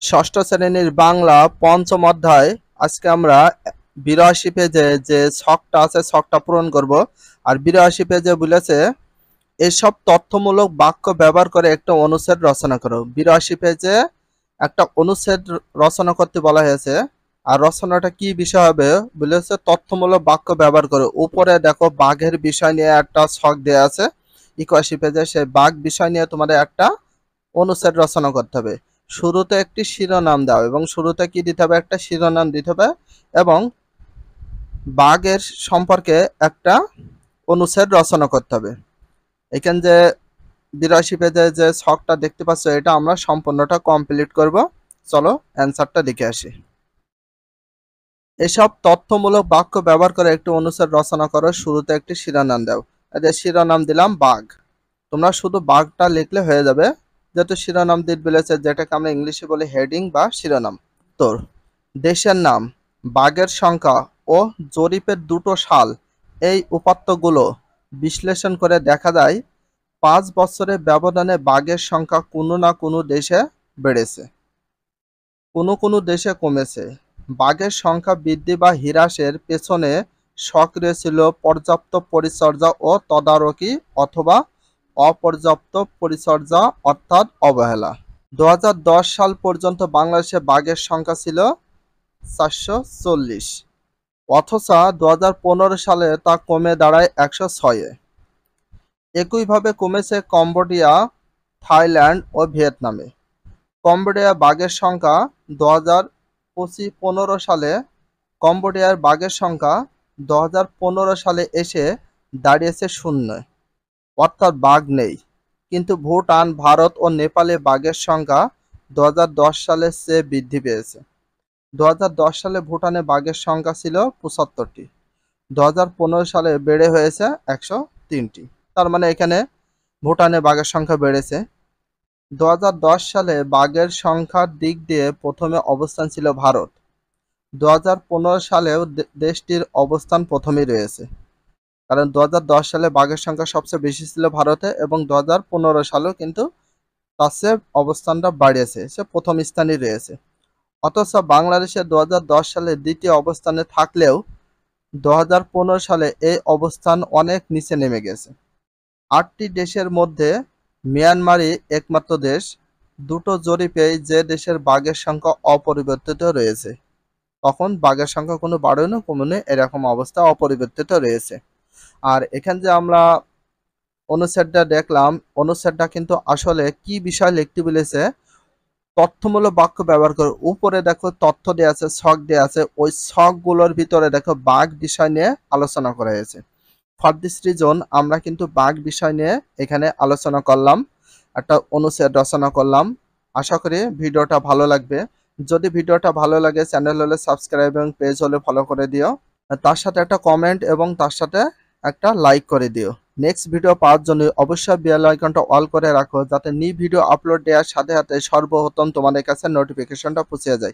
ষষ্ঠ শ্রেণীর বাংলা পঞ্চম অধ্যায়। আজকে আমরা ৮২ পেজে যে ছকটা আছে ছকটা পূরণ করব। আর ৮২ পেজে বলেছে এসব তথ্যমূলক বাক্য ব্যবহার করে একটা অনুচ্ছেদ রচনা করো। ৮২ পেজে একটা অনুচ্ছেদ রচনা করতে বলা হয়েছে। আর রচনাটা কি বিষয় হবে বলেছে তথ্যমূলক বাক্য ব্যবহার করে। উপরে দেখো বাঘের বিষয় নিয়ে একটা ছক দেওয়া আছে। ৮১ পেজে সেই বাঘ বিষয় নিয়ে তোমাদের একটা অনুচ্ছেদ রচনা করতে হবে। শুরুতে একটি শিরোনাম দাও এবং শুরুতে কি দিতে হবে, একটা শিরোনাম দিতে হবে এবং বাঘের সম্পর্কে একটা অনুচ্ছেদ রচনা করতে হবে। এখানে যে ৮২ পেজে যে ছকটা দেখতে পাচ্ছ এটা আমরা সম্পূর্ণটা কমপ্লিট করব। চলো অ্যান্সারটা দেখে আসি। এসব তথ্যমূলক বাক্য ব্যবহার করে একটি অনুচ্ছেদ রচনা করো। শুরুতে একটি শিরোনাম দাও। এদের শিরোনাম দিলাম বাঘ। তোমরা শুধু বাঘটা লিখলে হয়ে যাবে, যেহেতু শিরোনাম দিতে বলেছে, যেটাকে আমরা ইংলিশে বলি হেডিং বা শিরোনাম। তোর দেশের নাম, বাঘের সংখ্যা ও জরিপের দুটো সাল, এই উপাত্তগুলো বিশ্লেষণ করে দেখা যায় ৫ বছরের ব্যবধানে বাঘের সংখ্যা কোনো না কোনো দেশে বেড়েছে, কোনো দেশে কমেছে। বাঘের সংখ্যা বৃদ্ধি বা হ্রাসের পেছনে সক্রিয় ছিল পর্যাপ্ত পরিচর্যা ও তদারকি অথবা অপর্যাপ্ত পরিচর্যা অর্থাৎ অবহেলা। ২০১০ সাল পর্যন্ত বাংলাদেশে বাঘের সংখ্যা ছিল ৪৪০, অথচ ২০১৫ সালে তা কমে দাঁড়ায় ১০৬-এ। একইভাবে কমেছে কম্বোডিয়া, থাইল্যান্ড ও ভিয়েতনামে। কম্বোডিয়া বাঘের সংখ্যা ২০১৫ সালে কম্বোডিয়ার বাঘের সংখ্যা ২০১৫ সালে এসে দাঁড়িয়েছে শূন্যে, অর্থাৎ বাঘ নেই। কিন্তু ভুটান, ভারত ও নেপালে বাঘের সংখ্যা ২০১০ সালের চেয়ে বৃদ্ধি পেয়েছে। ২০১০ সালে ভুটানে বাঘের সংখ্যা ছিল ৭৫টি, ২০১৫ সালে বেড়ে হয়েছে ১০৩টি। তার মানে এখানে ভুটানে বাঘের সংখ্যা বেড়েছে। ২০১০ সালে বাঘের সংখ্যার দিক দিয়ে প্রথমে অবস্থান ছিল ভারত। ২০১৫ সালেও দেশটির অবস্থান প্রথমেই রয়েছে, কারণ ২০১০ সালে বাঘের সংখ্যা সবচেয়ে বেশি ছিল ভারতে এবং ২০১৫ সালেও কিন্তু তার চেয়ে অবস্থানটা বাড়িয়েছে, সে প্রথম স্থানেই রয়েছে। অথচ বাংলাদেশে ২০১০ সালে দ্বিতীয় অবস্থানে থাকলেও ২০১৫ সালে এই অবস্থান অনেক নিচে নেমে গেছে। ৮টি দেশের মধ্যে মিয়ানমারই একমাত্র দেশ, দুটো জরিপেই যে দেশের বাঘের সংখ্যা অপরিবর্তিত রয়েছে। তখন বাঘের সংখ্যা কোনো বাড়ে না কমে না, এরকম অবস্থা অপরিবর্তিত রয়েছে। আর এখানে যে আমরা অনুচ্ছেদটা দেখলাম, অনুচ্ছেদটা কিন্তু আসলে কি বিষয় লিখতে বলেছে, তথ্যমূলক বাক্য ব্যবহার করে। উপরে দেখো তথ্য দেওয়া আছে, ছক দেওয়া আছে, ওই ছকগুলোর ভিতরে দেখো বাঘ বিষয় নিয়ে আলোচনা করা হয়েছে। ফর দিস রিজন আমরা কিন্তু বাঘ বিষয় নিয়ে এখানে আলোচনা করলাম, একটা অনুচ্ছেদ রচনা করলাম। আশা করি ভিডিওটা ভালো লাগবে। যদি ভিডিওটা ভালো লাগে চ্যানেল হলে সাবস্ক্রাইব এবং পেজ হলে ফলো করে দিও। তার সাথে একটা কমেন্ট এবং তার সাথে একটা লাইক করে দিও। নেক্সট ভিডিও পাওয়ার জন্য অবশ্যই বেল আইকনটা অল করে রাখো, যাতে নিউ ভিডিও আপলোড দেওয়ার সাথে সাথে সর্বপ্রথম তোমাদের কাছে নোটিফিকেশনটা পৌঁছে যায়।